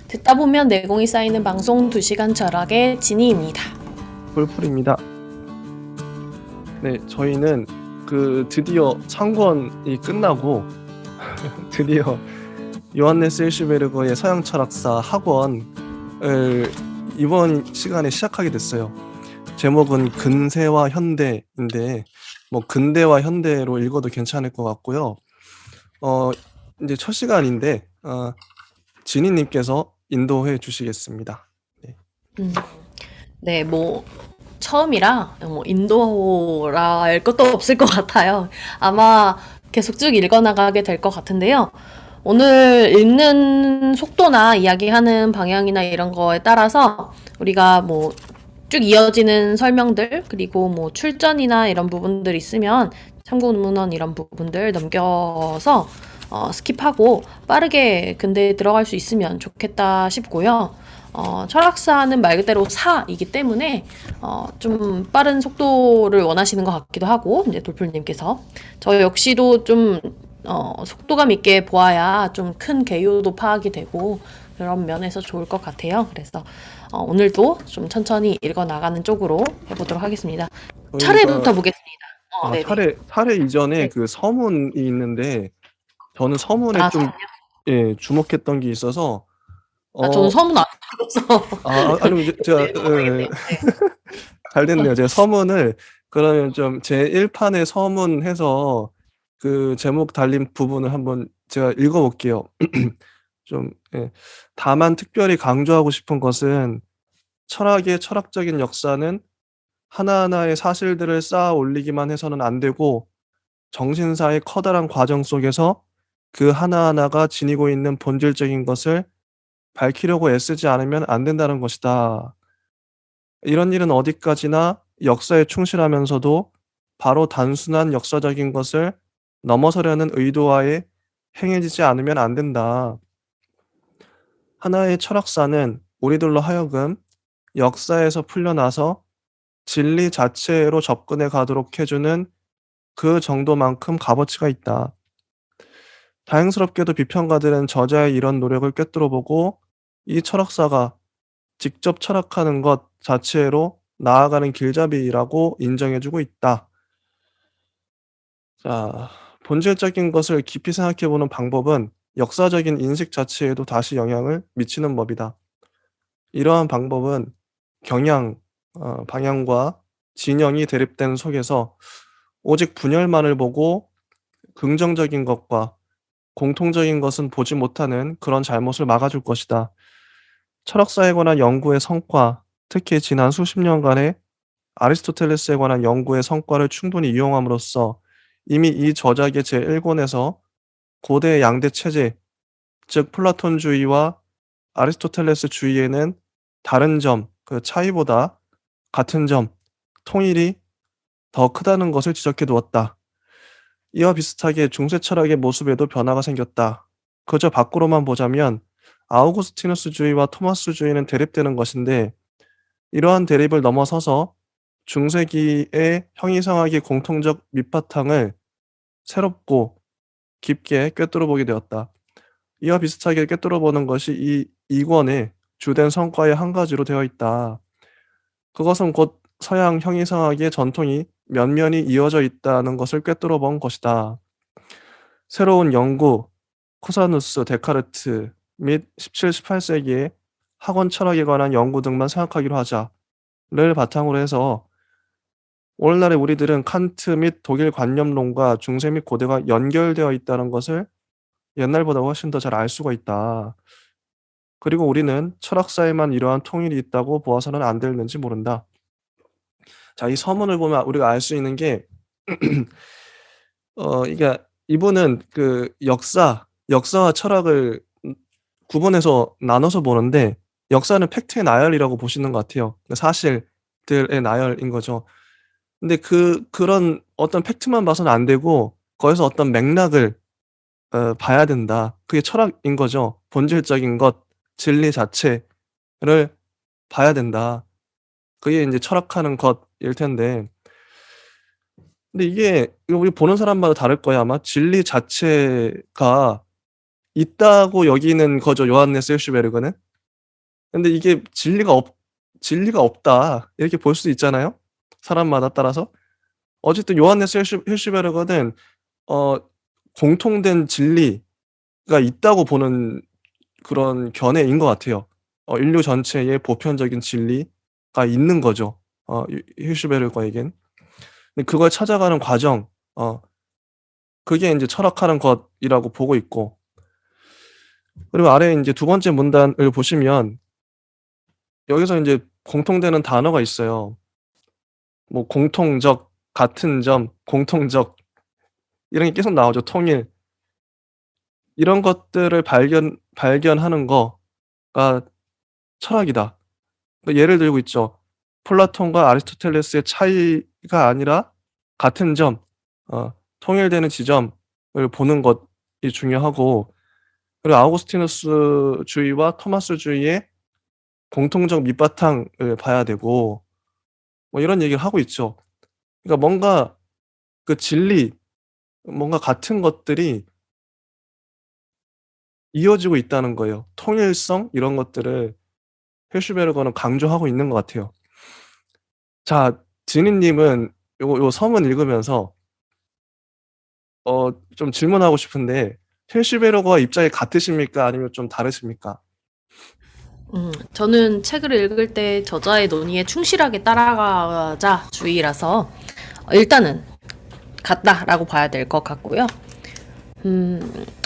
듣다 보면 내공이 쌓이는 방송 2시간 철학의 진이입니다. 뿔뿔입니다. 네, 저희는 드디어 상권이 끝나고 드디어 요한네스 일슈베르거의 서양 철학사 학원을 이번 시간에 시작하게 됐어요. 제목은 근세와 현대인데 뭐 근대와 현대로 읽어도 괜찮을 것 같고요. 이제 첫 시간인데 진희님께서 인도해 주시겠습니다. 네. 네, 처음이라 인도라 할 것도 없을 것 같아요. 아마 계속 쭉 읽어나가게 될 것 같은데요. 오늘 읽는 속도나 이야기하는 방향이나 이런 거에 따라서 우리가 쭉 이어지는 설명들, 그리고 출전이나 이런 부분들 있으면 참고 문헌 이런 부분들 넘겨서 스킵하고 빠르게 근대에 들어갈 수 있으면 좋겠다 싶고요. 철학사는 말 그대로 사이기 때문에 좀 빠른 속도를 원하시는 것 같기도 하고, 이제 돌풀님께서 저 역시도 좀 속도감 있게 보아야 좀 큰 개요도 파악이 되고 그런 면에서 좋을 것 같아요. 그래서 오늘도 좀 천천히 읽어 나가는 쪽으로 해보도록 하겠습니다. 차례부터 보겠습니다. 네네. 차례 이전에 네. 그 서문이 있는데 저는 서문에 아, 좀 주목했던 게 있어서 저는 어, 서문 안 들어서. 아니면 제가 네, 모르겠네요. 네. 잘 됐네요. 제가 서문을 그러면 좀 제 1판의 서문 해서 그 제목 달린 부분을 한번 제가 읽어볼게요. 좀 다만 특별히 강조하고 싶은 것은 철학의 철학적인 역사는 하나하나의 사실들을 쌓아 올리기만 해서는 안 되고 정신사의 커다란 과정 속에서 그 하나하나가 지니고 있는 본질적인 것을 밝히려고 애쓰지 않으면 안 된다는 것이다. 이런 일은 어디까지나 역사에 충실하면서도 바로 단순한 역사적인 것을 넘어서려는 의도하에 행해지지 않으면 안 된다. 하나의 철학사는 우리들로 하여금 역사에서 풀려나서 진리 자체로 접근해 가도록 해주는 그 정도만큼 값어치가 있다. 다행스럽게도 비평가들은 저자의 이런 노력을 꿰뚫어 보고 이 철학사가 직접 철학하는 것 자체로 나아가는 길잡이라고 인정해 주고 있다. 자, 본질적인 것을 깊이 생각해 보는 방법은 역사적인 인식 자체에도 다시 영향을 미치는 법이다. 이러한 방법은 경향, 방향과 진영이 대립된 속에서 오직 분열만을 보고 긍정적인 것과 공통적인 것은 보지 못하는 그런 잘못을 막아줄 것이다. 철학사에 관한 연구의 성과, 특히 지난 수십 년간의 아리스토텔레스에 관한 연구의 성과를 충분히 이용함으로써 이미 이 저작의 제1권에서 고대 양대 체제, 즉 플라톤주의와 아리스토텔레스주의에는 다른 점, 그 차이보다 같은 점, 통일이 더 크다는 것을 지적해 두었다. 이와 비슷하게 중세 철학의 모습에도 변화가 생겼다. 그저 밖으로만 보자면 아우구스티누스주의와 토마스주의는 대립되는 것인데 이러한 대립을 넘어서서 중세기의 형이상학의 공통적 밑바탕을 새롭고 깊게 꿰뚫어 보게 되었다. 이와 비슷하게 꿰뚫어 보는 것이 이 2권의 주된 성과의 한 가지로 되어 있다. 그것은 곧 서양 형이상학의 전통이 면면이 이어져 있다는 것을 꿰뚫어 본 것이다. 새로운 연구, 코사누스, 데카르트 및 17, 18세기의 학원 철학에 관한 연구 등만 생각하기로 하자를 바탕으로 해서 오늘날의 우리들은 칸트 및 독일 관념론과 중세 및 고대가 연결되어 있다는 것을 옛날보다 훨씬 더 잘 알 수가 있다. 그리고 우리는 철학사에만 이러한 통일이 있다고 보아서는 안 되는지 모른다. 자, 이 서문을 보면 우리가 알 수 있는 게 이게 이분은 그 역사와 철학을 구분해서 나눠서 보는데 역사는 팩트의 나열이라고 보시는 것 같아요. 그 사실들의 나열인 거죠. 근데 그런 어떤 팩트만 봐서는 안 되고 거기서 어떤 맥락을 봐야 된다. 그게 철학인 거죠. 본질적인 것, 진리 자체를 봐야 된다. 그게 인제 철학하는 것일 텐데 근데 이거 우리 보는 사람마다 다를 거예요 아마. 진리 자체가 있다고 여기는 거죠 요한네스 히르슈베르크는. 근데 이게 진리가 없다 이렇게 볼 수도 있잖아요, 사람마다 따라서. 어쨌든 요한네스 hirschberg은 어 공통된 진리가 있다고 보는 그런 견해인 것 같아요. 인류 전체에 보편적인 진리가 있는 거죠, hirschberg에겐. 근데 그걸 찾아가는 과정, 그게 인제 철학하는 것이라고 보고 있고, 그리고 아래에 인제 두 번째 문단을 보시면 여기서 인제 공통되는 단어가 있어요. 뭐 공통적, 같은 점, 공통적 이런 게 계속 나오죠. 통일. 이런 것들을 발견하는 거가 철학이다. 예를 들고 있죠. 플라톤과 아리스토텔레스의 차이가 아니라 같은 점, 통일되는 지점을 보는 것이 중요하고, 그리고 아우구스티누스주의와 토마스주의의 공통적 밑바탕을 봐야 되고, 뭐 이런 얘기를 하고 있죠. 그러니까 뭔가 그 진리, 뭔가 같은 것들이 이어지고 있다는 거예요. 통일성 이런 것들을 hirschberg는 강조하고 있는 것 같아요. 자, 지니 님은 요 서문 읽으면서 좀 질문하고 싶은데, hirschberg와 입장이 같으십니까? 아니면 좀 다르십니까? 저는 책을 읽을 때 저자의 논의에 충실하게 따라가자 주의라서 일단은 같다라고 봐야 될 것 같고요.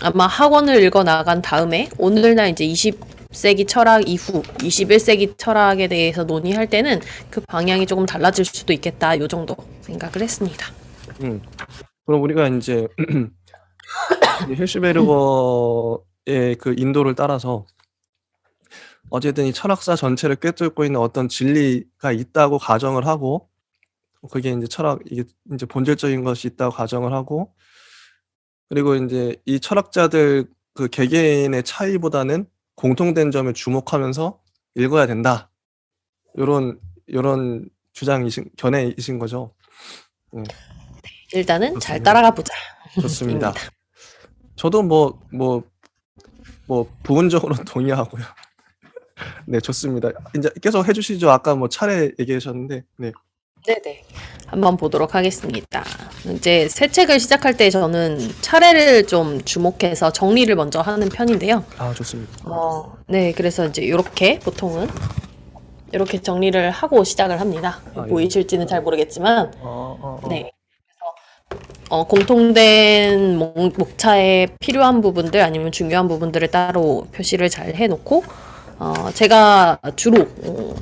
아마 학원을 읽어 나간 다음에 오늘날 이제 20세기 철학 이후 21세기 철학에 대해서 논의할 때는 그 방향이 조금 달라질 수도 있겠다. 요 정도 생각을 했습니다. 음. 그럼 우리가 인제 이 hirschberg의 그 인도를 따라서 어쨌든 이 철학사 전체를 꿰뚫고 있는 어떤 진리가 있다고 가정을 하고, 그게 인제 이게 인제 본질적인 것이 있다고 가정을 하고, 그리고 인제 이 철학자들 그 개개인의 차이보다는 공통된 점에 주목하면서 읽어야 된다. 요런 견해이신 거죠? 네. 일단은 잘 좋습니다. 따라가 보자. 좋습니다. 입니다. 저도 뭐 부분적으로는 동의하고요. 네, 좋습니다. 인제 계속 해 주시죠. 아까 뭐 차례 얘기하셨는데. 네. 네네. 한번 보도록 하겠습니다. 이제 새 책을 시작할 때 저는 차례를 좀 주목해서 정리를 먼저 하는 편인데요. 아, 좋습니다. 네, 그래서 이제 요렇게 보통은 이렇게 정리를 하고 시작을 합니다. 아, 예. 보이실지는 잘 모르겠지만, 어어어. 네. 공통된 목차에 필요한 부분들 아니면 중요한 부분들을 따로 표시를 잘 해놓고, 제가 주로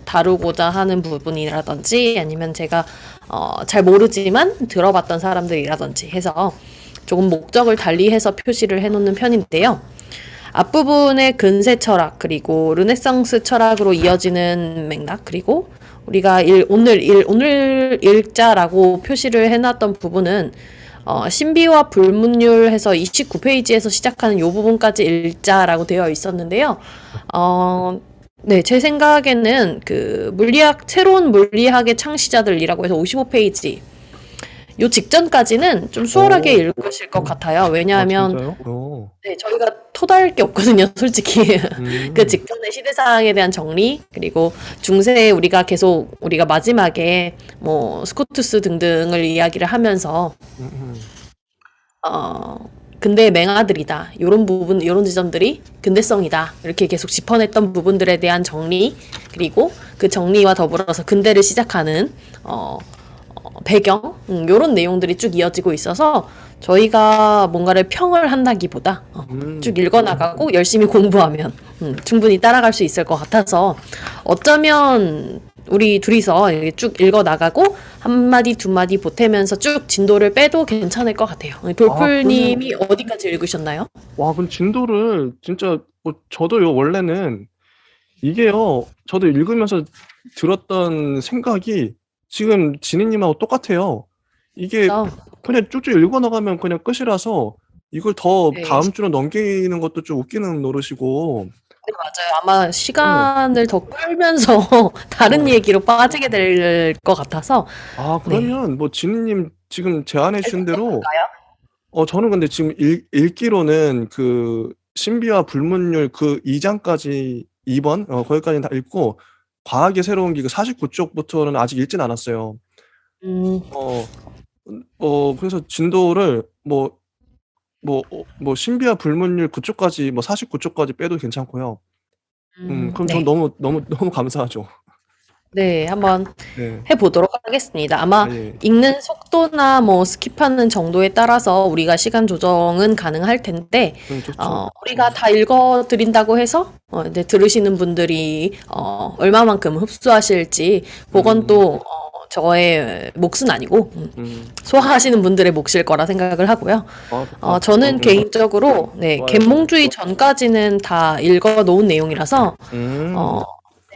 다루고자 하는 부분이라든지 아니면 제가 잘 모르지만 들어봤던 사람들이라든지 해서 조금 목적을 달리해서 표시를 해놓는 편인데요. 앞부분의 근세 철학 그리고 르네상스 철학으로 이어지는 맥락, 그리고 우리가 오늘 일자라고 표시를 해놨던 부분은 신비와 불문율 해서 29페이지에서 시작하는 요 부분까지 일자라고 되어 있었는데요. 네, 제 생각에는 그 새로운 물리학의 창시자들이라고 해서 55페이지 요 직전까지는 좀 수월하게 읽으실 것 같아요. 왜냐하면 진짜요? 네, 저희가 토달 게 없거든요, 솔직히. 그 음. 직전의 시대상에 대한 정리, 그리고 중세에 우리가 마지막에 뭐 스코투스 등등을 이야기를 하면서 근대의 맹아들이다, 요런 부분, 요런 지점들이 근대성이다, 이렇게 계속 짚어냈던 부분들에 대한 정리, 그리고 그 정리와 더불어서 근대를 시작하는 배경, 요런 내용들이 쭉 이어지고 있어서 저희가 뭔가를 평을 한다기보다 쭉 읽어나가고 열심히 공부하면 충분히 따라갈 수 있을 것 같아서, 어쩌면 우리 둘이서 이렇게 쭉 읽어나가고 한마디 두마디 보태면서 쭉 진도를 빼도 괜찮을 것 같아요. 돌풀님이 어디까지 읽으셨나요? 와, 그럼 진도를 진짜 저도요, 원래는 이게요, 저도 읽으면서 들었던 생각이 지금 지니 님하고 똑같아요. 이게 그냥 쭉쭉 읽어 나가면 그냥 끝이라서 이걸 더 네. 다음 주로 넘기는 것도 좀 웃기는 노릇이고. 네, 맞아요. 아마 시간을 더 끌면서 다른 얘기로 빠지게 될 것 같아서. 그러면 뭐 지니 님 지금 제안해 주신 대로, 볼까요? 저는 근데 지금 읽기로는 그 신비와 불문율 그 2장까지 2번 거기까지는 다 읽고 과학의 새로운 기그 49쪽부터는 아직 읽진 않았어요. 음. 그래서 진도를 신비와 불문율 9쪽까지 49쪽까지 빼도 괜찮고요. 그럼 전 네. 너무 감사하죠. 네. 한번 네. 해 보도록 하겠습니다. 아마 예. 읽는 속도나 스킵하는 정도에 따라서 우리가 시간 조정은 가능할 텐데, 좋죠. 우리가 다 읽어 드린다고 해서 이제 들으시는 분들이 얼마만큼 흡수하실지, 그건 또 저의 몫은 아니고 소화하시는 분들의 몫일 거라 생각을 하고요. 저는 개인적으로 좋아요. 계몽주의 전까지는 다 읽어 놓은 내용이라서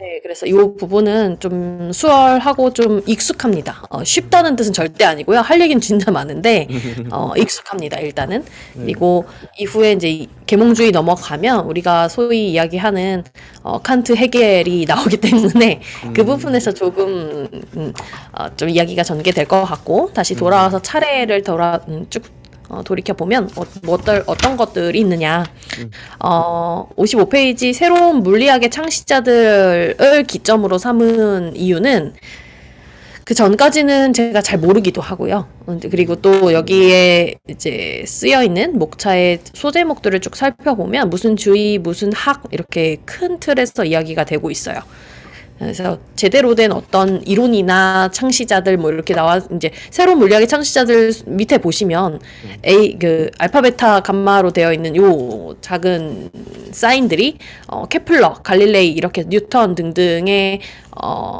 네, 그래서 이 부분은 좀 수월하고 좀 익숙합니다. 쉽다는 뜻은 절대 아니고요. 할 얘기는 진짜 많은데 익숙합니다, 일단은. 그리고 이후에 이제 이 계몽주의 넘어가면 우리가 소위 이야기하는 칸트 해겔이 나오기 때문에 그 부분에서 조금 좀 이야기가 전개될 것 같고, 다시 돌아와서 차례를 쭉 돌이켜보면 어떤 것들이 있느냐. 55페이지 새로운 물리학의 창시자들을 기점으로 삼은 이유는 그 전까지는 제가 잘 모르기도 하고요. 그리고 또 여기에 이제 쓰여 있는 목차의 소제목들을 쭉 살펴보면 무슨 주의, 무슨 학 이렇게 큰 틀에서 이야기가 되고 있어요. 그래서 제대로 된 어떤 이론이나 창시자들 이렇게 나와, 이제 새로운 물리학의 창시자들 밑에 보시면 알파 베타 감마로 되어 있는 요 작은 사인들이 케플러, 갈릴레이, 이렇게 뉴턴 등등의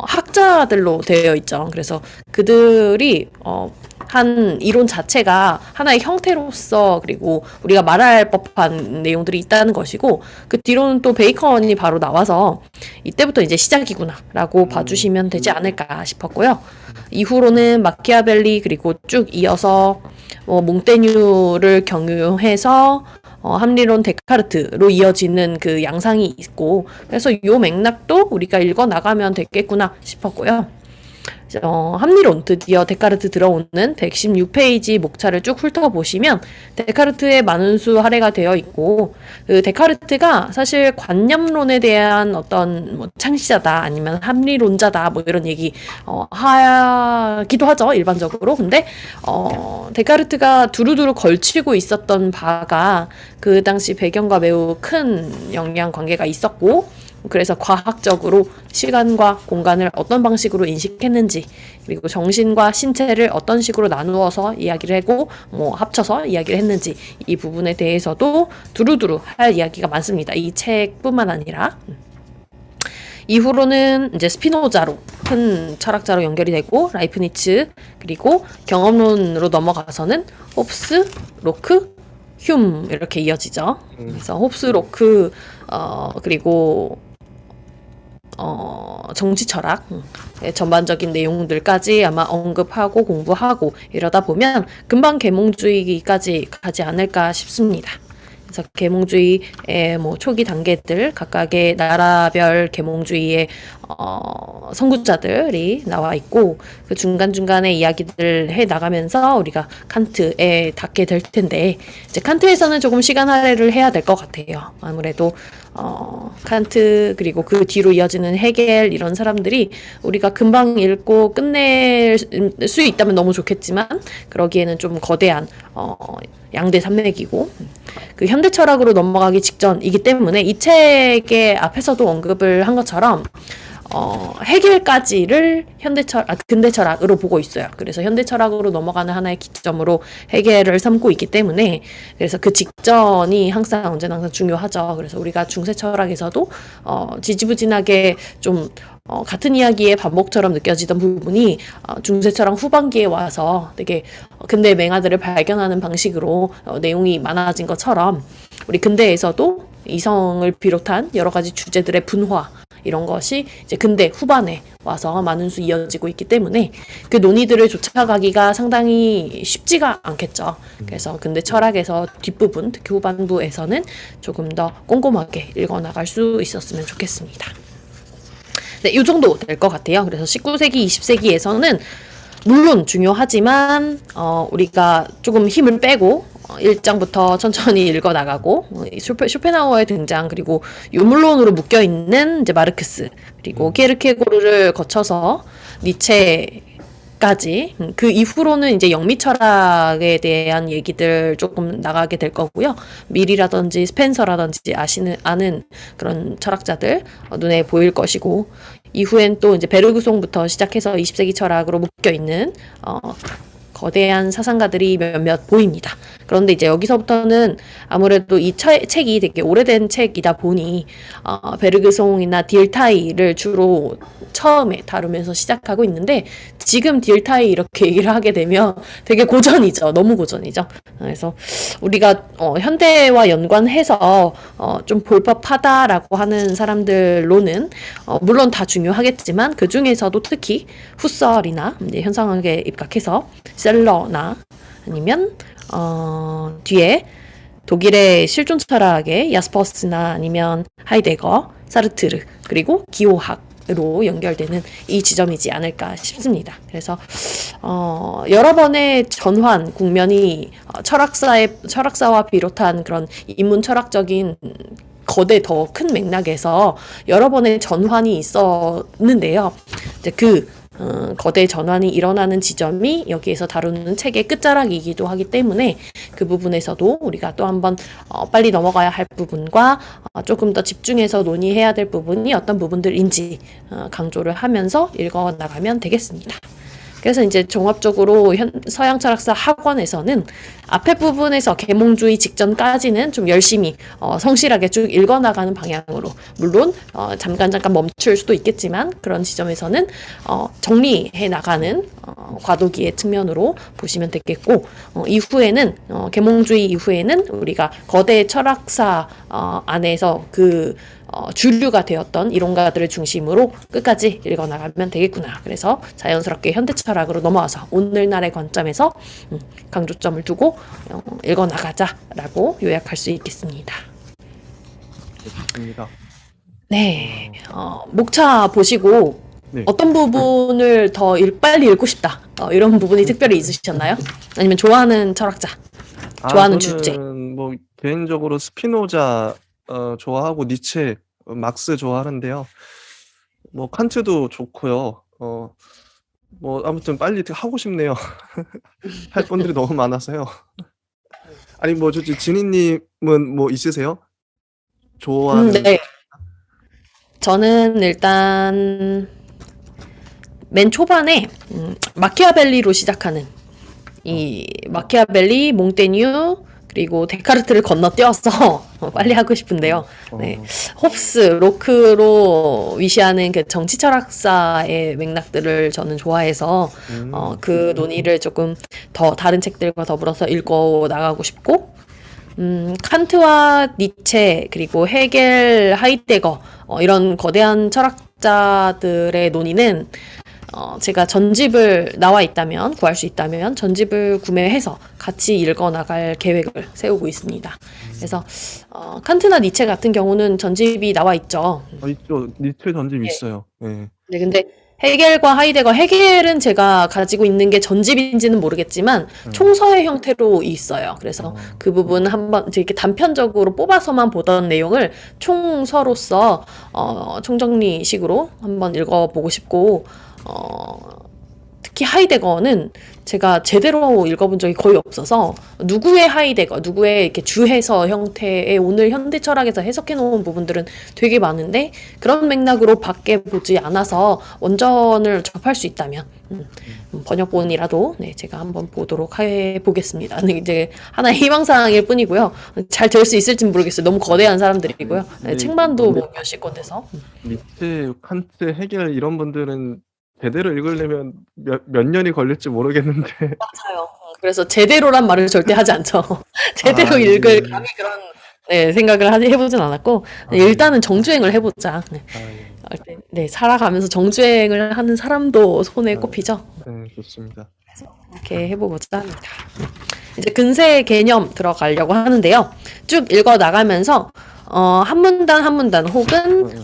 학자들로 되어 있죠. 그래서 그들이 한 이론 자체가 하나의 형태로서, 그리고 우리가 말할 법한 내용들이 있다는 것이고, 그 뒤로는 또 베이컨이 바로 나와서 이때부터 이제 시작이구나 라고 봐주시면 되지 않을까 싶었고요. 이후로는 마키아벨리, 그리고 쭉 이어서 몽테뉴를 경유해서 합리론 데카르트로 이어지는 그 양상이 있고, 그래서 요 맥락도 우리가 읽어 나가면 되겠구나 싶었고요. 합리론, 드디어 데카르트 들어오는 116페이지 목차를 쭉 훑어보시면 데카르트의 만운수 할애가 되어 있고, 그 데카르트가 사실 관념론에 대한 어떤 창시자다, 아니면 합리론자다, 이런 얘기 하기도 하죠, 일반적으로. 근데 데카르트가 두루두루 걸치고 있었던 바가 그 당시 배경과 매우 큰 영향 관계가 있었고, 그래서 과학적으로 시간과 공간을 어떤 방식으로 인식했는지, 그리고 정신과 신체를 어떤 식으로 나누어서 이야기를 하고 합쳐서 이야기를 했는지, 이 부분에 대해서도 두루두루 할 이야기가 많습니다. 이 책뿐만 아니라. 이후로는 이제 스피노자로, 큰 철학자로 연결이 되고, 라이프니츠, 그리고 경험론으로 넘어가서는 홉스, 로크, 휴մ 이렇게 이어지죠. 그래서 홉스, 로크, 그리고 정치 철학 전반적인 내용들까지 아마 언급하고 공부하고 이러다 보면 금방 계몽주의까지 가지 않을까 싶습니다. 그래서 계몽주의의 초기 단계들, 각각의 나라별 계몽주의의 선구자들이 나와 있고, 그 중간중간에 이야기들 해 나가면서 우리가 칸트에 닿게 될 텐데, 이제 칸트에서는 조금 시간 할애를 해야 될 것 같아요. 아무래도 칸트, 그리고 그 뒤로 이어지는 헤겔, 이런 사람들이 우리가 금방 읽고 끝낼 수 있다면 너무 좋겠지만, 그러기에는 좀 거대한 양대 산맥이고, 그 현대 철학으로 넘어가기 직전이기 때문에 이 책의 앞에서도 언급을 한 것처럼 헤겔까지를 근대 철학으로 보고 있어요. 그래서 현대 철학으로 넘어가는 하나의 기점으로 헤겔을 삼고 있기 때문에, 그래서 그 직전이 언제나 항상 중요하죠. 그래서 우리가 중세 철학에서도 지지부진하게 좀 같은 이야기의 반복처럼 느껴지던 부분이 중세 철학 후반기에 와서 되게 근대 맹아들을 발견하는 방식으로 내용이 많아진 것처럼, 우리 근대에서도 이성을 비롯한 여러 가지 주제들의 분화, 이런 것이 이제 근대 후반에 와서 많은 수 이어지고 있기 때문에 그 논의들을 쫓아가기가 상당히 쉽지가 않겠죠. 그래서 근대 철학에서 뒷부분, 특히 후반부에서는 조금 더 꼼꼼하게 읽어나갈 수 있었으면 좋겠습니다. 네, 이 정도 될 것 같아요. 그래서 19세기, 20세기에서는 물론 중요하지만 우리가 조금 힘을 빼고 1장부터 천천히 읽어 나가고 쇼펜하우어의 등장 그리고 유물론으로 묶여 있는 이제 마르크스 그리고 케르케고르를 거쳐서 니체까지 그 이후로는 이제 영미 철학에 대한 얘기들 조금 나가게 될 거고요. 밀이라든지 스펜서라든지 아는 그런 철학자들 눈에 보일 것이고 이후엔 또 이제 베르그송부터 시작해서 20세기 철학으로 묶여 있는 거대한 사상가들이 몇몇 보입니다. 그런데 이제 여기서부터는 아무래도 이 책이 되게 오래된 책이다 보니 베르그송이나 딜타이를 주로 처음에 다루면서 시작하고 있는데 지금 딜타이 이렇게 얘기를 하게 되면 되게 고전이죠. 너무 고전이죠. 그래서 우리가 현대와 연관해서 좀 볼법하다라고 하는 사람들로는 물론 다 중요하겠지만 그 중에서도 특히 후설이나 이제 현상학에 입각해서 셀러나 아니면 뒤에 독일의 실존 철학의 야스퍼스나 아니면 하이데거, 사르트르 그리고 기호학으로 연결되는 이 지점이지 않을까 싶습니다. 그래서 여러 번의 전환 국면이 철학사와 비롯한 그런 인문 철학적인 거대 더 큰 맥락에서 여러 번의 전환이 있었는데요. 이제 거대 전환이 일어나는 지점이 여기에서 다루는 책의 끝자락이기도 하기 때문에 그 부분에서도 우리가 또 한번 빨리 넘어가야 할 부분과 조금 더 집중해서 논의해야 될 부분이 어떤 부분들인지 강조를 하면서 읽어 나가면 되겠습니다. 그래서 이제 종합적으로 서양 철학사 학원에서는 앞에 부분에서 계몽주의 직전까지는 좀 열심히 성실하게 쭉 읽어나가는 방향으로 물론 잠깐 멈출 수도 있겠지만 그런 지점에서는 정리해 나가는 과도기의 측면으로 보시면 되겠고 이후에는 계몽주의 이후에는 우리가 거대 철학사 안에서 주류가 되었던 이론가들을 중심으로 끝까지 읽어나가면 되겠구나. 그래서 자연스럽게 현대철학으로 넘어와서 오늘날의 관점에서 강조점을 두고 읽어나가자라고 요약할 수 있겠습니다. 좋습니다. 네, 목차 보시고 네. 어떤 부분을 더 빨리 읽고 싶다. 이런 부분이 특별히 있으셨나요? 아니면 좋아하는 철학자, 좋아하는 주제? 저는 뭐 개인적으로 스피노자 좋아하고 니체, 막스 좋아하는데요. 뭐 칸트도 좋고요. 뭐 아무튼 빨리 하고 싶네요. 할 분들이 너무 많아서요. 아니 뭐 지니님은 뭐 있으세요? 좋아하는 네. 저는 일단 맨 초반에 마키아벨리로 시작하는 이 마키아벨리, 몽테뉴 그리고 데카르트를 건너뛰어서 빨리 하고 싶은데요. 네. 홉스, 로크로 위시하는 그 정치 철학사의 맥락들을 저는 좋아해서 그 논의를 조금 더 다른 책들과 더불어서 읽어 나가고 싶고 칸트와 니체 그리고 헤겔, 하이데거 이런 거대한 철학자들의 논의는 제가 전집을 나와 있다면 구할 수 있다면 전집을 구매해서 같이 읽어 나갈 계획을 세우고 있습니다. 그래서 칸트나 니체 같은 경우는 전집이 나와 있죠. 있죠. 니체 전집 네. 있어요. 네. 네, 근데 헤겔과 하이데거, 헤겔은 제가 가지고 있는 게 전집인지는 모르겠지만 총서의 형태로 있어요. 그래서 그 부분 한번 이렇게 단편적으로 뽑아서만 보던 내용을 총서로서 총정리식으로 한번 읽어보고 싶고 특히 하이데거는 제가 제대로 읽어본 적이 거의 없어서 누구의 하이데거, 누구의 이렇게 주해서 형태의 오늘 현대 철학에서 해석해 놓은 부분들은 되게 많은데 그런 맥락으로 밖에 보지 않아서 원전을 접할 수 있다면 번역본이라도 네, 제가 한번 보도록 해보겠습니다. 이제 하나의 희망사항일 뿐이고요. 잘 될 수 있을지 모르겠어요. 너무 거대한 사람들이고요. 네, 책만도 뭐 몇십 권 돼서. 니체, 칸트, 헤겔 이런 분들은 제대로 읽으려면 몇 년이 걸릴지 모르겠는데. 맞아요. 그래서 제대로란 말을 절대 하지 않죠. 제대로 네. 읽을 감히 그런 생각을 해보진 않았고 일단은 정주행을 해보자. 네, 살아가면서 정주행을 하는 사람도 손에 꼽히죠. 네, 좋습니다. 이렇게 해보고자 합니다. 이제 근세 개념 들어가려고 하는데요. 쭉 읽어 나가면서 한 문단 한 문단 혹은 네.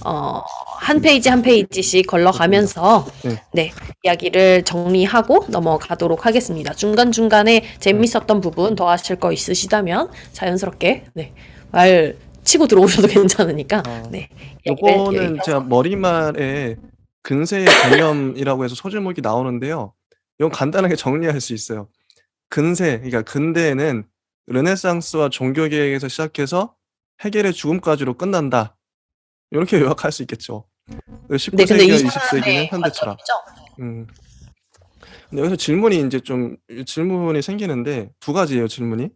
한 페이지 한 페이지씩 걸러가면서 네. 네, 이야기를 정리하고 넘어가도록 하겠습니다. 중간중간에 재밌었던 부분 더 하실 거 있으시다면 자연스럽게 네, 말 치고 들어오셔도 괜찮으니까 네, 이야기를 요거는 제가 머리말에 근세의 개념이라고 해서 소제목이 나오는데요. 이건 간단하게 정리할 수 있어요. 근세, 그러니까 근대에는 르네상스와 종교개혁에서 시작해서 해겔의 죽음까지로 끝난다. 요렇게 요약할 수 있겠죠. 네, 근데 19세기와 이 20세기는 사람의 현대 철학. 관점이죠. 음. 근데 여기서 질문이 인제 좀 질문이 생기는데 두 가지예요, 질문이.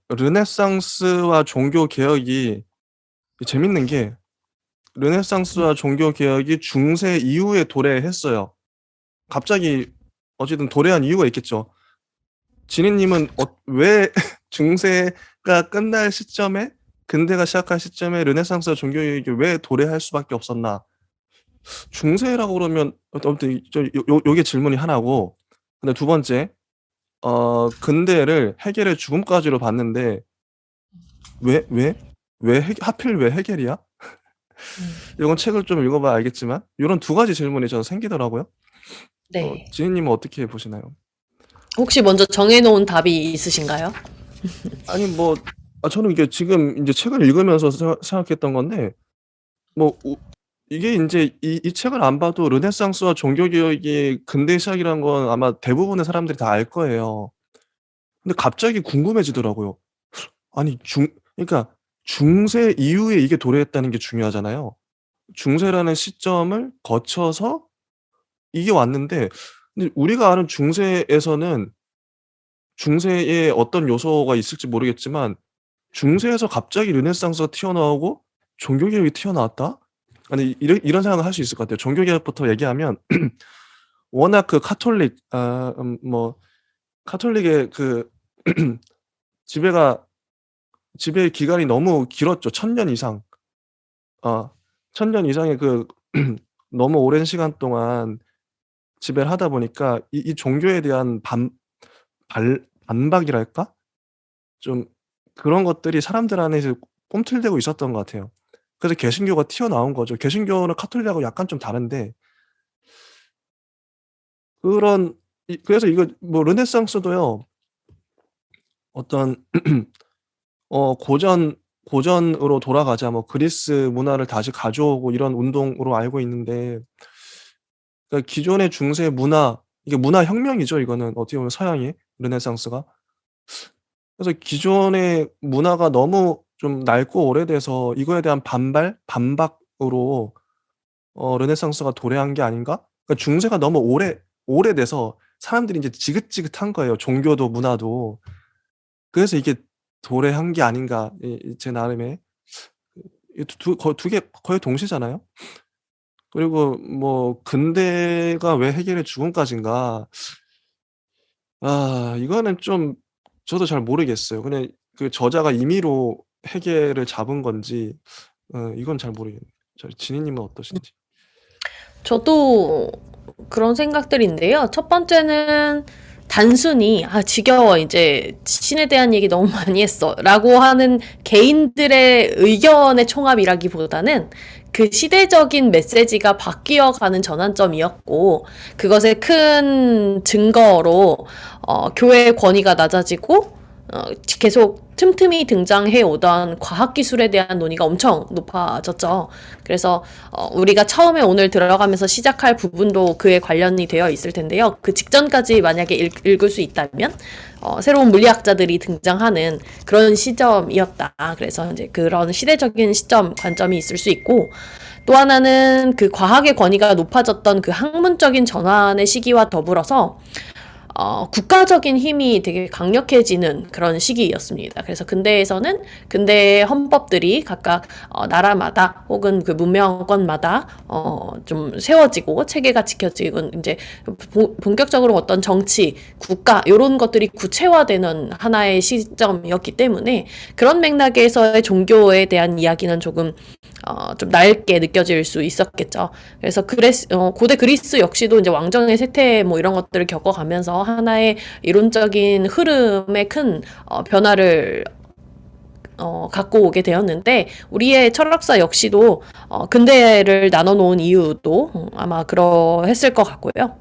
르네상스와 종교개혁이 재밌는 게 르네상스와 종교개혁이 중세 이후에 도래했어요. 갑자기 어쨌든 도래한 이유가 있겠죠. 지니님은 왜 중세가 끝날 시점에 근대가 시작할 시점에 르네상스와 종교개혁이 왜 도래할 수밖에 없었나? 중세라고 그러면 아무튼 요게 질문이 하나고, 근데 두 번째, 근대를 해겔의 죽음까지로 봤는데 왜 왜? 하필 왜 해겔이야? 이건 책을 좀 읽어 봐야 알겠지만 요런 두 가지 질문이 저는 생기더라고요. 네. 지니님은 어떻게 보시나요? 혹시 먼저 정해 놓은 답이 있으신가요? 아니 뭐 저는 이게 지금 인제 책을 읽으면서 생각했던 건데 뭐 이게 인제 이 책을 안 봐도 르네상스와 종교개혁이 근대 시작이라는 건 아마 대부분의 사람들이 다 알 거예요. 근데 갑자기 궁금해지더라고요. 아니 그러니까 중세 이후에 이게 도래했다는 게 중요하잖아요. 중세라는 시점을 거쳐서 이게 왔는데, 근데 우리가 아는 중세에서는 중세에 어떤 요소가 있을지 모르겠지만 중세에서 갑자기 르네상스가 튀어나오고 종교개혁이 튀어나왔다? 아니 이런 생각을 할 수 있을 것 같아요. 종교개혁부터 얘기하면 워낙 그 카톨릭 뭐 카톨릭의 그 지배가 지배 기간이 너무 길었죠. 1000년 이상. 어 1000년 이상의 그 너무 오랜 시간 동안 지배를 하다 보니까 이 종교에 대한 반박이랄까? 좀 그런 것들이 사람들 안에 이제 꿈틀대고 있었던 것 같아요. 그래서 개신교가 튀어나온 거죠. 개신교는 카톨릭하고 약간 좀 다른데 그런 그래서 이거 뭐 르네상스도요. 어떤 고전으로 돌아가자, 뭐 그리스 문화를 다시 가져오고 이런 운동으로 알고 있는데, 그러니까 기존의 중세 문화, 이게 문화 혁명이죠 이거는 어떻게 보면 서양의 르네상스가. 그래서 기존의 문화가 너무 좀 낡고 오래돼서 이거에 대한 반박으로 르네상스가 도래한 게 아닌가? 그러니까 중세가 너무 오래돼서 사람들이 인제 지긋지긋한 거예요, 종교도 문화도. 그래서 이게 도래한 게 아닌가, 제 나름의. 이 두 개 거의 동시잖아요. 그리고 뭐 '근대가 왜 해결의 죽음까지인가.' 이거는 좀 저도 잘 모르겠어요. 그냥 그 저자가 임의로 해결을 잡은 건지 이건 잘 모르겠네요. 지니님은 어떠신지? 저도 그런 생각들인데요. 첫 번째는 단순히 '아 지겨워. 이제 신에 대한 얘기 너무 많이 했어.'라고 하는 개인들의 의견의 총합이라기보다는 그 시대적인 메시지가 바뀌어 가는 전환점이었고, 그것의 큰 증거로 교회의 권위가 낮아지고 계속 틈틈이 등장해 오던 과학기술에 대한 논의가 엄청 높아졌죠. 그래서 우리가 처음에 오늘 들어가면서 시작할 부분도 그에 관련이 되어 있을 텐데요. 그 직전까지 만약에 읽을 수 있다면 새로운 물리학자들이 등장하는 그런 시점이었다. 그래서 이제 그런 시대적인 시점, 관점이 있을 수 있고, 또 하나는 그 과학의 권위가 높아졌던 그 학문적인 전환의 시기와 더불어서 국가적인 힘이 되게 강력해지는 그런 시기였습니다. 그래서 근대에서는 근대의 헌법들이 각각 나라마다 혹은 그 문명권마다 좀 세워지고 체계가 지켜지고, 이제 본격적으로 어떤 정치, 국가 이런 것들이 구체화되는 하나의 시점이었기 때문에 그런 맥락에서의 종교에 대한 이야기는 조금 좀 낡게 느껴질 수 있었겠죠. 그래서 고대 그리스 역시도 이제 왕정의 쇠퇴 뭐 이런 것들을 겪어가면서 하나의 이론적인 흐름에 큰 변화를 갖고 오게 되었는데 우리의 철학사 역시도 근대를 나눠 놓은 이유도 아마 그러했을 것 같고요.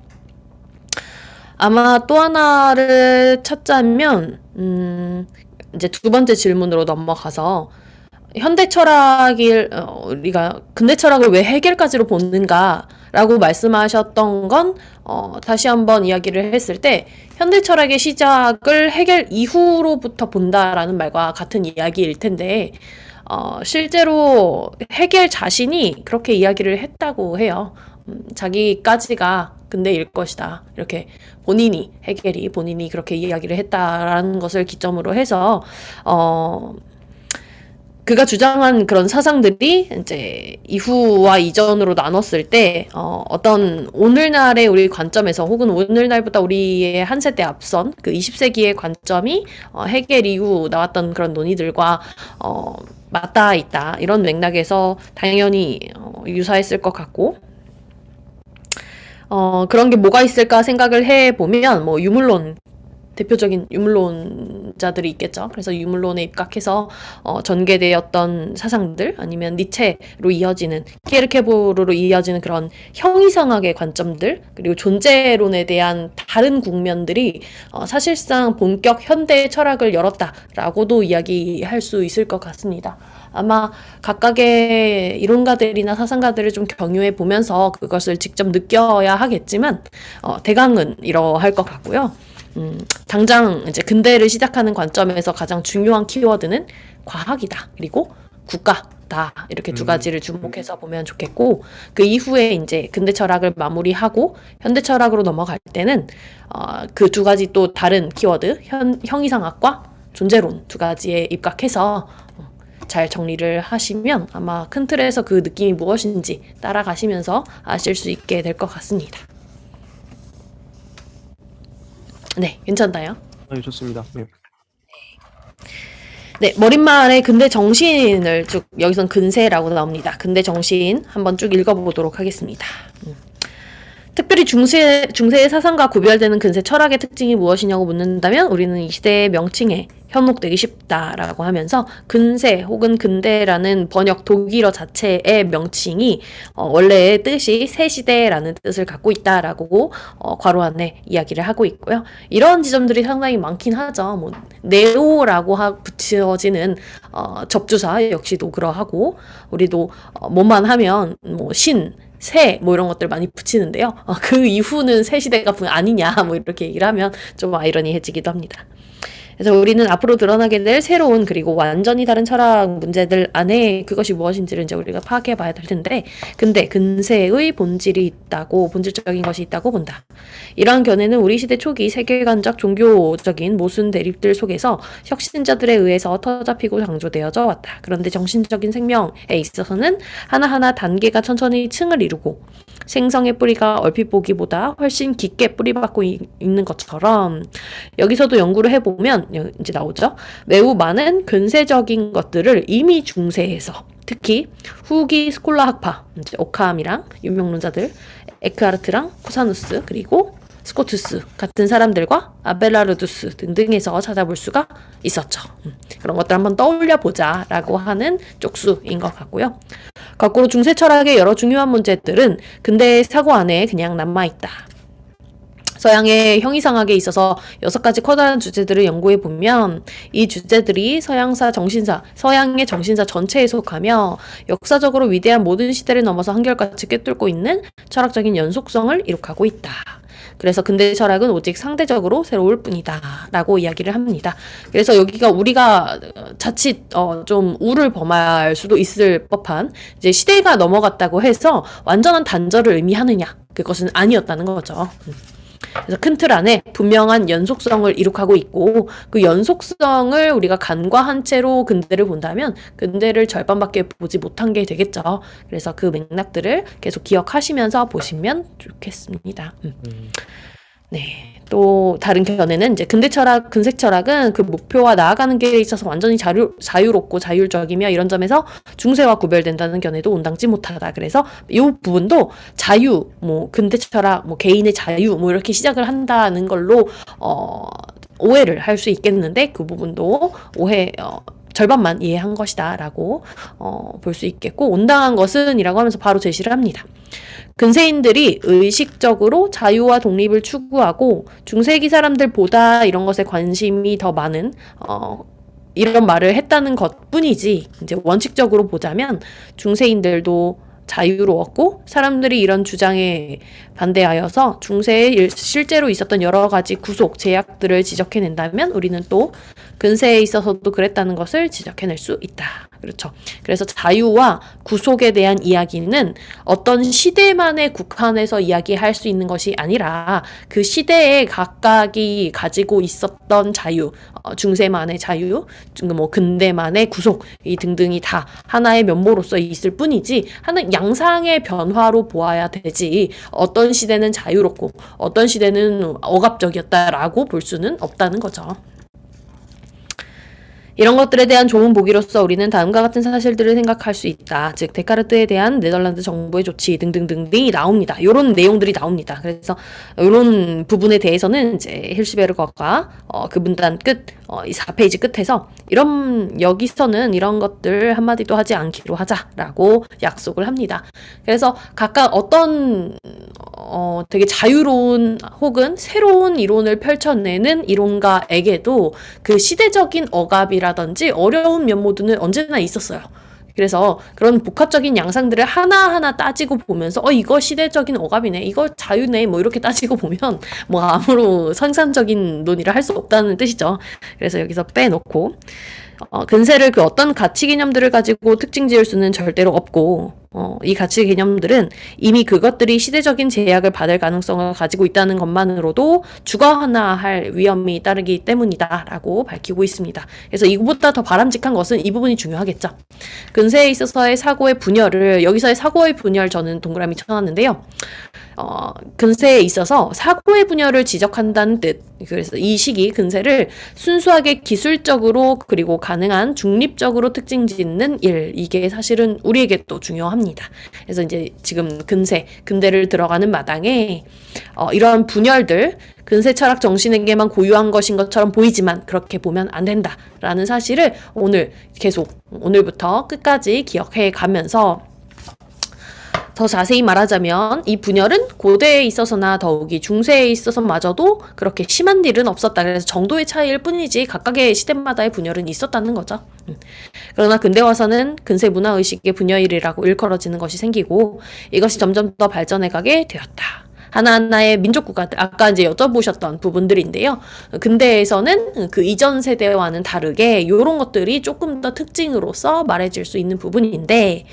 아마 또 하나를 찾자면 이제 두 번째 질문으로 넘어가서 현대 철학을 우리가 근대 철학을 왜 해겔까지로 보는가라고 말씀하셨던 건 다시 한번 이야기를 했을 때 현대 철학의 시작을 해겔 이후로부터 본다라는 말과 같은 이야기일 텐데 실제로 해겔 자신이 그렇게 이야기를 했다고 해요. 자기까지가 근대일 것이다. 이렇게 해겔이 본인이 그렇게 이야기를 했다라는 것을 기점으로 해서 그가 주장한 그런 사상들이 이제 이후와 이전으로 나눴을 때 어떤 오늘날의 우리 관점에서 혹은 오늘날보다 우리의 한 세대 앞선 그 20세기의 관점이 해겔 이후 나왔던 그런 논의들과 맞닿아 있다. 이런 맥락에서 당연히 유사했을 것 같고 그런 게 뭐가 있을까 생각을 해보면 뭐 유물론 대표적인 유물론자들이 있겠죠. 그래서 유물론에 입각해서 전개되었던 사상들 아니면 니체로 이어지는 키에르케고르로 이어지는 그런 형이상학의 관점들 그리고 존재론에 대한 다른 국면들이 사실상 본격 현대 철학을 열었다라고도 이야기할 수 있을 것 같습니다. 아마 각각의 이론가들이나 사상가들을 좀 경유해 보면서 그것을 직접 느껴야 하겠지만 대강은 이러할 것 같고요. 당장 이제 근대를 시작하는 관점에서 가장 중요한 키워드는 과학이다. 그리고 국가다. 이렇게 두 가지를 주목해서 보면 좋겠고, 그 이후에 이제 근대 철학을 마무리하고 현대 철학으로 넘어갈 때는 그 두 가지 또 다른 키워드, 형이상학과 존재론 두 가지에 입각해서 잘 정리를 하시면 아마 큰 틀에서 그 느낌이 무엇인지 따라가시면서 아실 수 있게 될 것 같습니다. 네, 괜찮나요? 네, 좋습니다. 네. 네, 머릿말에 근대 정신을 쭉, 여기선 근세라고 나옵니다. 근대 정신 한번 쭉 읽어보도록 하겠습니다. 특별히 중세의 사상과 구별되는 근세 철학의 특징이 무엇이냐고 묻는다면 우리는 이 시대의 명칭에 현혹되기 쉽다라고 하면서 근세 혹은 근대라는 번역 독일어 자체의 명칭이 원래의 뜻이 새 시대라는 뜻을 갖고 있다라고 괄호 안에 이야기를 하고 있고요. 이런 지점들이 상당히 많긴 하죠. 뭐 네오라고 붙여지는 접두사 역시도 그러하고 우리도 뭐만 하면 뭐 새, 뭐 이런 것들 많이 붙이는데요. 그 이후는 새 시대가 아니냐, 뭐 이렇게 얘기를 하면 좀 아이러니해지기도 합니다. 그래서 우리는 앞으로 드러나게 될 새로운 그리고 완전히 다른 철학 문제들 안에 그것이 무엇인지를 이제 우리가 파악해 봐야 될 텐데, 근데 근세의 본질적인 것이 있다고 본다. 이러한 견해는 우리 시대 초기 세계관적 종교적인 모순 대립들 속에서 혁신자들에 의해서 터잡히고 강조되어져 왔다. 그런데 정신적인 생명에 있어서는 하나하나 단계가 천천히 층을 이루고 생성의 뿌리가 얼핏 보기보다 훨씬 깊게 뿌리박고 있는 것처럼 여기서도 연구를 해보면 이제 나오죠. 매우 많은 근세적인 것들을 이미 중세에서 특히 후기 스콜라 학파, 이제 오캄이랑 유명론자들, 에크하르트랑 쿠사누스 그리고 스코투스 같은 사람들과 아벨라르두스 등등에서 찾아볼 수가 있었죠. 그런 것들 한번 떠올려 보자라고 하는 쪽수인 것 같고요. 거꾸로 중세 철학의 여러 중요한 문제들은 근대의 사고 안에 그냥 남아있다. 서양의 형이상학에 있어서 6가지 커다란 주제들을 연구해 보면 이 주제들이 서양의 정신사 전체에 속하며 역사적으로 위대한 모든 시대를 넘어서 한결같이 꿰뚫고 있는 철학적인 연속성을 이룩하고 있다. 그래서 근대 철학은 오직 상대적으로 새로울 뿐이다 라고 이야기를 합니다. 그래서 여기가 우리가 자칫 좀 우를 범할 수도 있을 법한 이제 시대가 넘어갔다고 해서 완전한 단절을 의미하느냐, 그것은 아니었다는 거죠. 그래서 큰 틀 안에 분명한 연속성을 이룩하고 있고 그 연속성을 우리가 간과한 채로 근대를 본다면 근대를 절반밖에 보지 못한 게 되겠죠. 그래서 그 맥락들을 계속 기억하시면서 보시면 좋겠습니다. 네. 또 다른 견해는 이제 근세 철학은 그 목표와 나아가는 길에 있어서 완전히 자유롭고 자율적이며 이런 점에서 중세와 구별된다는 견해도 온당치 못하다. 그래서 이 부분도 자유, 뭐 근대 철학, 뭐 개인의 자유, 뭐 이렇게 시작을 한다는 걸로 오해를 할 수 있겠는데 그 부분도 절반만 이해한 것이다 라고 볼 수 있겠고, 온당한 것은 이라고 하면서 바로 제시를 합니다. 근세인들이 의식적으로 자유와 독립을 추구하고 중세기 사람들보다 이런 것에 관심이 더 많은 이런 말을 했다는 것뿐이지, 이제 원칙적으로 보자면 중세인들도 자유로웠고 사람들이 이런 주장에 반대하여서 중세에 실제로 있었던 여러 가지 구속 제약들을 지적해낸다면 우리는 또 근세에 있어서도 그랬다는 것을 지적해낼 수 있다. 그렇죠. 그래서 자유와 구속에 대한 이야기는 어떤 시대만에 국한해서 이야기할 수 있는 것이 아니라 그 시대에 각각이 가지고 있었던 자유, 중세만의 자유, 뭐 근대만의 구속 이 등등이 다 하나의 면모로서 있을 뿐이지 하는 양상의 변화로 보아야 되지, 어떤 시대는 자유롭고 어떤 시대는 억압적이었다라고 볼 수는 없다는 거죠. 이런 것들에 대한 좋은 보기로서 우리는 다음과 같은 사실들을 생각할 수 있다. 즉 데카르트에 대한 네덜란드 정부의 조치 등등등등이 나옵니다. 이런 내용들이 나옵니다. 그래서 이런 부분에 대해서는 이제 힐스베르거가 그 문단 끝, 이 4페이지 끝에서 여기서는 이런 것들 한마디도 하지 않기로 하자라고 약속을 합니다. 그래서 각각 어떤 되게 자유로운 혹은 새로운 이론을 펼쳐내는 이론가에게도 그 시대적인 억압이라든지 어려운 면모들은 언제나 있었어요. 그래서 그런 복합적인 양상들을 하나하나 따지고 보면서 이거 시대적인 억압이네, 이거 자유네, 뭐 이렇게 따지고 보면 뭐 아무로 생산적인 논의를 할 수 없다는 뜻이죠. 그래서 여기서 빼놓고 근세를 그 어떤 가치 개념들을 가지고 특징 지을 수는 절대로 없고, 이 가치 개념들은 이미 그것들이 시대적인 제약을 받을 가능성을 가지고 있다는 것만으로도 죽어나할 위험이 따르기 때문이다라고 밝히고 있습니다. 그래서 이거보다 더 바람직한 것은 이 부분이 중요하겠죠. 근세에 있어서의 사고의 분열을, 여기서의 사고의 분열 저는 동그라미 쳐놨는데요. 근세에 있어서 사고의 분열을 지적한다는 뜻. 그래서 이 시기 근세를 순수하게 기술적으로 그리고 가능한 중립적으로 특징 짓는 일, 이게 사실은 우리에게 또 중요합니다. 그래서 이제 지금 근대를 들어가는 마당에 이러한 분열들, 근세 철학 정신에게만 고유한 것인 것처럼 보이지만 그렇게 보면 안 된다라는 사실을 오늘부터 끝까지 기억해 가면서, 더 자세히 말하자면 이 분열은 고대에 있어서나 더욱이 중세에 있어서마저도 그렇게 심한 일은 없었다. 그래서 정도의 차이일 뿐이지 각각의 시대마다의 분열은 있었다는 거죠. 그러나 근대 와서는 근세 문화의식의 분열이라고 일컬어지는 것이 생기고 이것이 점점 더 발전해가게 되었다. 하나하나의 민족국가들, 아까 이제 여쭤보셨던 부분들인데요. 근대에서는 그 이전 세대와는 다르게 이런 것들이 조금 더 특징으로서 말해질 수 있는 부분인데,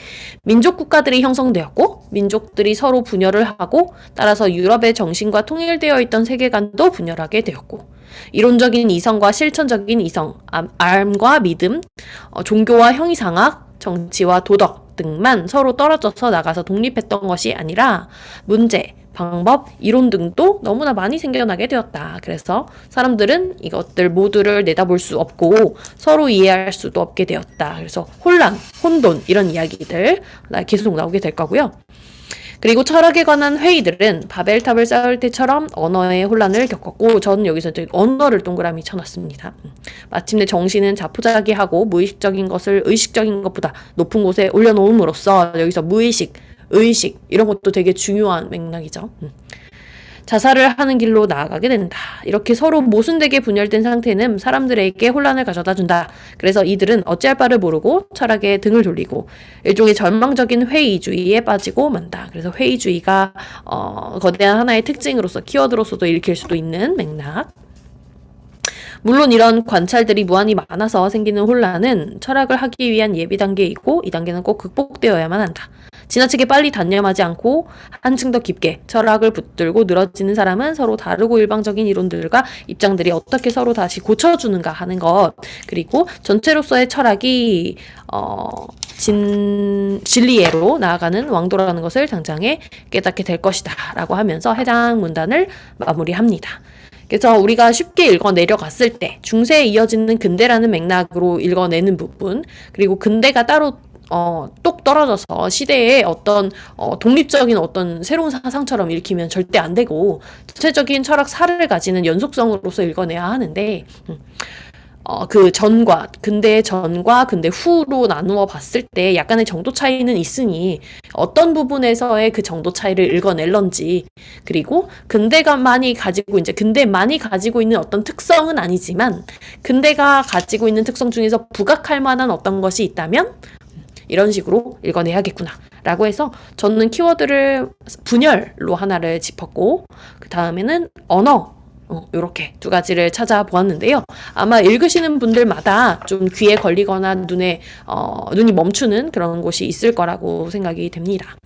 민족국가들이 형성되었고 민족들이 서로 분열을 하고 따라서 유럽의 정신과 통일되어 있던 세계관도 분열하게 되었고, 이론적인 이성과 실천적인 이성, 암과 믿음, 종교와 형이상학, 정치와 도덕 등만 서로 떨어져서 나가서 독립했던 것이 아니라 문제, 방법, 이론 등도 너무나 많이 생겨나게 되었다. 그래서 사람들은 이것들 모두를 내다볼 수 없고 서로 이해할 수도 없게 되었다. 그래서 혼란, 혼돈 이런 이야기들 계속 나오게 될 거고요. 그리고 철학에 관한 회의들은 바벨탑을 쌓을 때처럼 언어의 혼란을 겪었고, 저는 여기서 언어를 동그라미 쳐놨습니다. 마침내 정신은 자포자기하고 무의식적인 것을 의식적인 것보다 높은 곳에 올려놓음으로써, 여기서 무의식, 의식 이런 것도 되게 중요한 맥락이죠. 자살을 하는 길로 나아가게 된다. 이렇게 서로 모순되게 분열된 상태는 사람들에게 혼란을 가져다 준다. 그래서 이들은 어찌할 바를 모르고 철학에 등을 돌리고 일종의 절망적인 회의주의에 빠지고 만다. 그래서 회의주의가 거대한 하나의 특징으로서 키워드로서도 읽힐 수도 있는 맥락. 물론 이런 관찰들이 무한히 많아서 생기는 혼란은 철학을 하기 위한 예비 단계에 있고, 이 단계는 꼭 극복되어야만 한다. 지나치게 빨리 단념하지 않고 한층 더 깊게 철학을 붙들고 늘어지는 사람은 서로 다르고 일방적인 이론들과 입장들이 어떻게 서로 다시 고쳐주는가 하는 것, 그리고 전체로서의 철학이 진리애로 나아가는 왕도라는 것을 당장에 깨닫게 될 것이다 라고 하면서 해당 문단을 마무리합니다. 그래서 우리가 쉽게 읽어 내려갔을 때 중세에 이어지는 근대라는 맥락으로 읽어내는 부분, 그리고 근대가 따로 똑 떨어져서 시대의 어떤 독립적인 어떤 새로운 사상처럼 읽히면 절대 안 되고, 전체적인 철학사를 가지는 연속성으로서 읽어내야 하는데, 그 전과 근대 전과 근대 후로 나누어 봤을 때 약간의 정도 차이는 있으니 어떤 부분에서의 그 정도 차이를 읽어낼런지, 그리고 근대만이 가지고 있는 어떤 특성은 아니지만 근대가 가지고 있는 특성 중에서 부각할 만한 어떤 것이 있다면 이런 식으로 읽어내야겠구나 라고 해서 저는 키워드를 분열로 하나를 짚었고, 그 다음에는 언어, 이렇게 두 가지를 찾아보았는데요. 아마 읽으시는 분들마다 좀 귀에 걸리거나 눈이 멈추는 그런 곳이 있을 거라고 생각이 됩니다.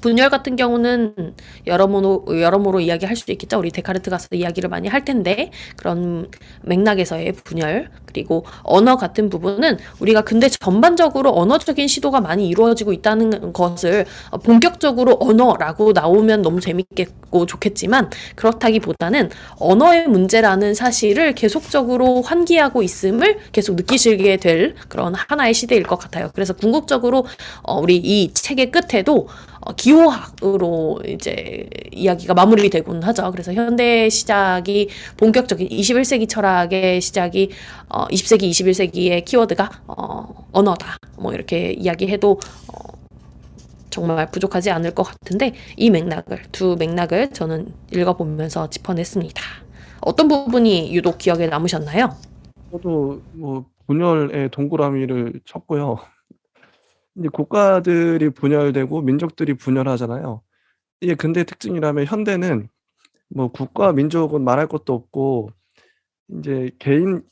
분열 같은 경우는 여러모로 이야기할 수도 있겠죠. 우리 데카르트 가서 이야기를 많이 할 텐데, 그런 맥락에서의 분열, 그리고 언어 같은 부분은 우리가 근데 전반적으로 언어적인 시도가 많이 이루어지고 있다는 것을 본격적으로 언어라고 나오면 너무 재밌겠고 좋겠지만, 그렇다기보다는 언어의 문제라는 사실을 계속적으로 환기하고 있음을 계속 느끼시게 될 그런 하나의 시대일 것 같아요. 그래서 궁극적으로 우리 이 책의 끝에도 기호학으로 이제 이야기가 마무리되곤 하죠. 그래서 현대 시작이 본격적인 21세기 철학의 시작이 20세기, 21세기의 키워드가 언어다. 뭐 이렇게 이야기해도 정말 부족하지 않을 것 같은데, 두 맥락을 저는 읽어보면서 짚어냈습니다. 어떤 부분이 유독 기억에 남으셨나요? 저도 분열의 동그라미를 쳤고요. 이제 국가들이 분열되고 민족들이 분열하잖아요. 이게 근대의 특징이라면 현대는 국가 민족은 말할 것도 없고 인제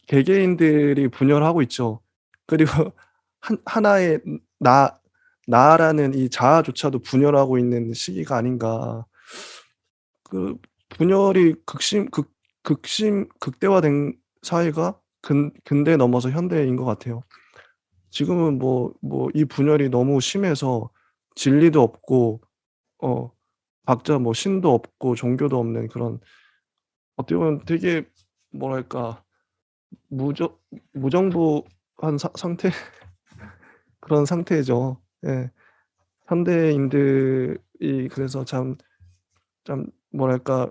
개개인들이 분열하고 있죠. 그리고 하나의 나라는 이 자아조차도 분열하고 있는 시기가 아닌가. 그 분열이 극대화된 사회가 근대 넘어서 현대인 것 같아요. 지금은 이 분열이 너무 심해서 진리도 없고 어 각자 신도 없고 종교도 없는 그런, 어떻게 보면 되게 뭐랄까 무정 무정부한 상태 그런 상태죠. 예. 현대인들이 그래서 참 뭐랄까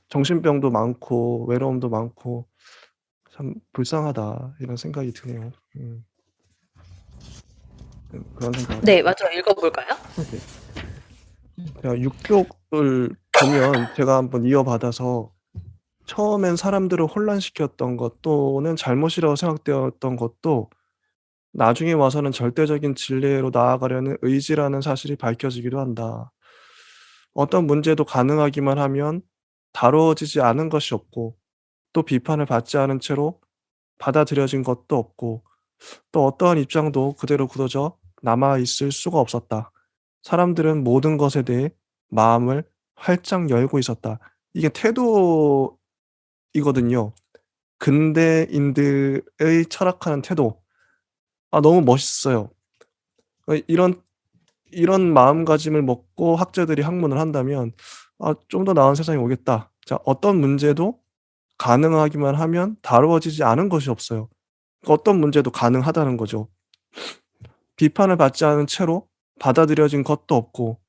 정신병도 많고 외로움도 많고 '참 불쌍하다.' 이런 생각이 드네요. 그런 생각을 네, 했습니다. 맞아요. 읽어볼까요? 네. 제가 육족을 보면 제가 한번 이어받아서 처음엔 사람들을 혼란시켰던 것 또는 잘못이라고 생각되었던 것도 나중에 와서는 절대적인 진리로 나아가려는 의지라는 사실이 밝혀지기도 한다. 어떤 문제도 가능하기만 하면 다루어지지 않은 것이 없고, 또 비판을 받지 않은 채로 받아들여진 것도 없고, 또 어떠한 입장도 그대로 굳어져 남아 있을 수가 없었다. 사람들은 모든 것에 대해 마음을 활짝 열고 있었다. 이게 태도이거든요. 근대인들의 철학하는 태도. 너무 멋있어요. 이런 마음가짐을 먹고 학자들이 학문을 한다면 '좀 더 나은 세상이 오겠다.' 자, 어떤 문제도 가능하기만 하면 다루어지지 않은 것이 없어요. 어떤 문제도 가능하다는 거죠. 비판을 받지 않은 채로 받아들여진 것도 없고,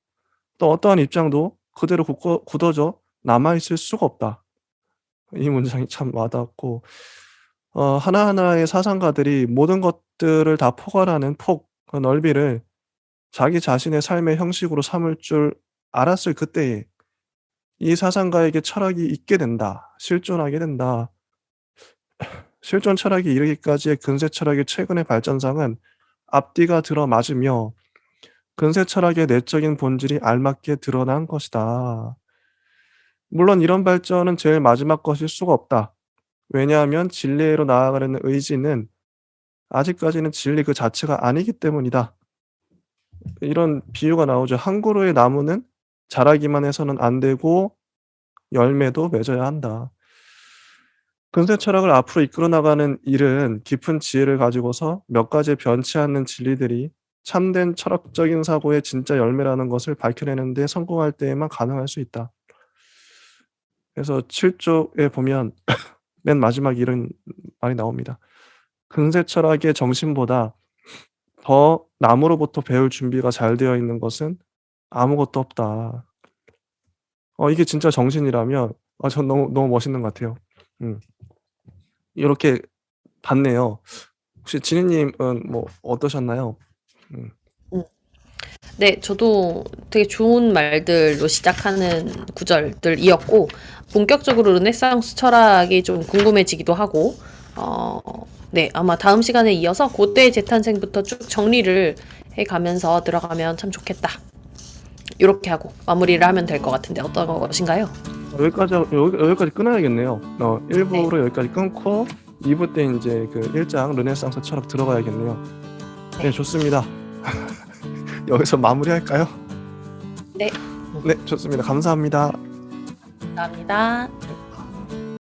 또 어떠한 입장도 그대로 굳어져 남아 있을 수가 없다. 이 문장이 참 와닿았고, 하나하나의 사상가들이 모든 것들을 다 포괄하는 그 넓이를 자기 자신의 삶의 형식으로 삼을 줄 알았을 그때에 이 사상가에게 철학이 있게 된다. 실존하게 된다. 실존 철학이 이르기까지의 근세 철학의 최근의 발전상은 앞뒤가 들어맞으며 근세 철학의 내적인 본질이 알맞게 드러난 것이다. 물론 이런 발전은 제일 마지막 것일 수가 없다. 왜냐하면 진리로 나아가려는 의지는 아직까지는 진리 그 자체가 아니기 때문이다. 이런 비유가 나오죠. 한 그루의 나무는 자라기만 해서는 안 되고 열매도 맺어야 한다. 근세 철학을 앞으로 이끌어 나가는 일은 깊은 지혜를 가지고서 몇 가지 변치 않는 진리들이 참된 철학적인 사고의 진짜 열매라는 것을 밝혀내는 데 성공할 때에만 가능할 수 있다. 그래서 7 쪽에 보면 맨 마지막에 이런 말이 나옵니다. "근세 철학의 정신보다 더 남으로부터 배울 준비가 잘 되어 있는 것은 아무것도 없다." 이게 진짜 정신이라면 전 너무 멋있는 것 같아요. 음. 이렇게 봤네요. 혹시 지니님은 뭐 어떠셨나요? 음. 네, 저도 되게 좋은 말들로 시작하는 구절들이었고, 본격적으로 르네상스 철학이 좀 궁금해지기도 하고, 어, 네, 아마 다음 시간에 이어서 고대의 재탄생부터 쭉 정리를 해가면서 들어가면 참 좋겠다. 이렇게 하고 마무리를 하면 될 것 같은데 어떤 것인가요? 여기까지 끊어야겠네요. 네, 1부로 여기까지 끊고 2부 때 이제 그 1장 르네상스 철학 들어가야겠네요. 네, 네, 좋습니다. 여기서 마무리할까요? 네, 네, 좋습니다. 감사합니다. 감사합니다. 네.